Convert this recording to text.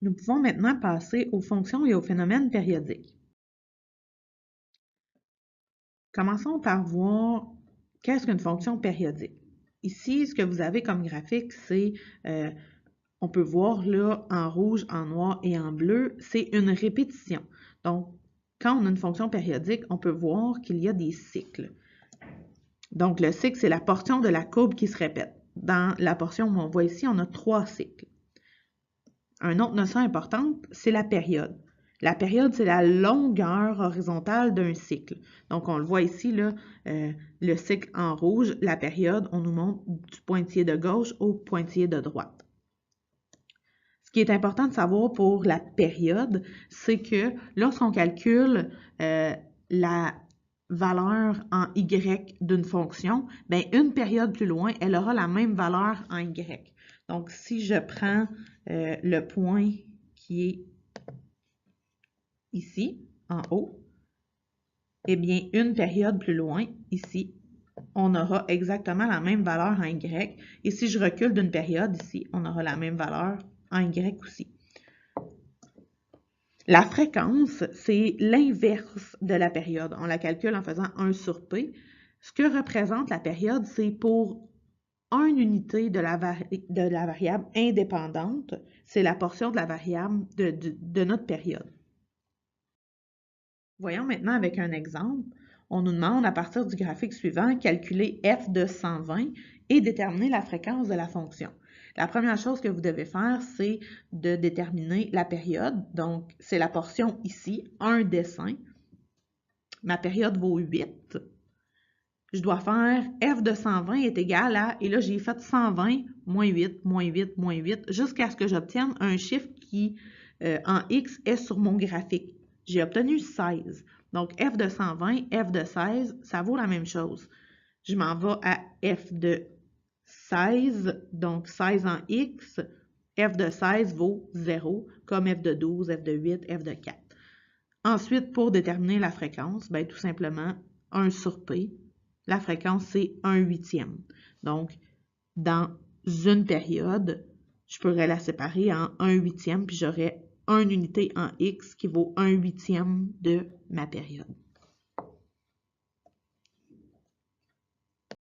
Nous pouvons maintenant passer aux fonctions et aux phénomènes périodiques. Commençons par voir qu'est-ce qu'une fonction périodique. Ici, ce que vous avez comme graphique, c'est, on peut voir là en rouge, en noir et en bleu, c'est une répétition. Donc, quand on a une fonction périodique, on peut voir qu'il y a des cycles. Donc, le cycle, c'est la portion de la courbe qui se répète. Dans la portion où on voit ici, on a 3 cycles. Une autre notion importante, c'est la période. La période, c'est la longueur horizontale d'un cycle. Donc, on le voit ici, là, le cycle en rouge, la période, on nous montre du pointillé de gauche au pointillé de droite. Ce qui est important de savoir pour la période, c'est que lorsqu'on calcule la valeur en Y d'une fonction, bien, une période plus loin, elle aura la même valeur en Y. Donc, si je prends le point qui est ici, en haut, eh bien, une période plus loin, ici, on aura exactement la même valeur en Y. Et si je recule d'une période, ici, on aura la même valeur en Y aussi. La fréquence, c'est l'inverse de la période. On la calcule en faisant 1 sur P. Ce que représente la période, c'est pour une unité de la variable indépendante, c'est la portion de la variable de notre période. Voyons maintenant avec un exemple. On nous demande à partir du graphique suivant, calculer f de 120 et déterminer la fréquence de la fonction. La première chose que vous devez faire, c'est de déterminer la période. Donc, c'est la portion ici, un dessin. Ma période vaut 8. Je dois faire f de 120 est égal à, et là j'ai fait 120 moins 8, moins 8, moins 8, jusqu'à ce que j'obtienne un chiffre qui, en x, est sur mon graphique. J'ai obtenu 16. Donc f de 120, f de 16, ça vaut la même chose. Je m'en vais à f de 16, donc 16 en x, f de 16 vaut 0, comme f de 12, f de 8, f de 4. Ensuite, pour déterminer la fréquence, bien, tout simplement 1 sur P. La fréquence, c'est 1/8. Donc, dans une période, je pourrais la séparer en 1/8, puis j'aurais une unité en X qui vaut 1/8 de ma période.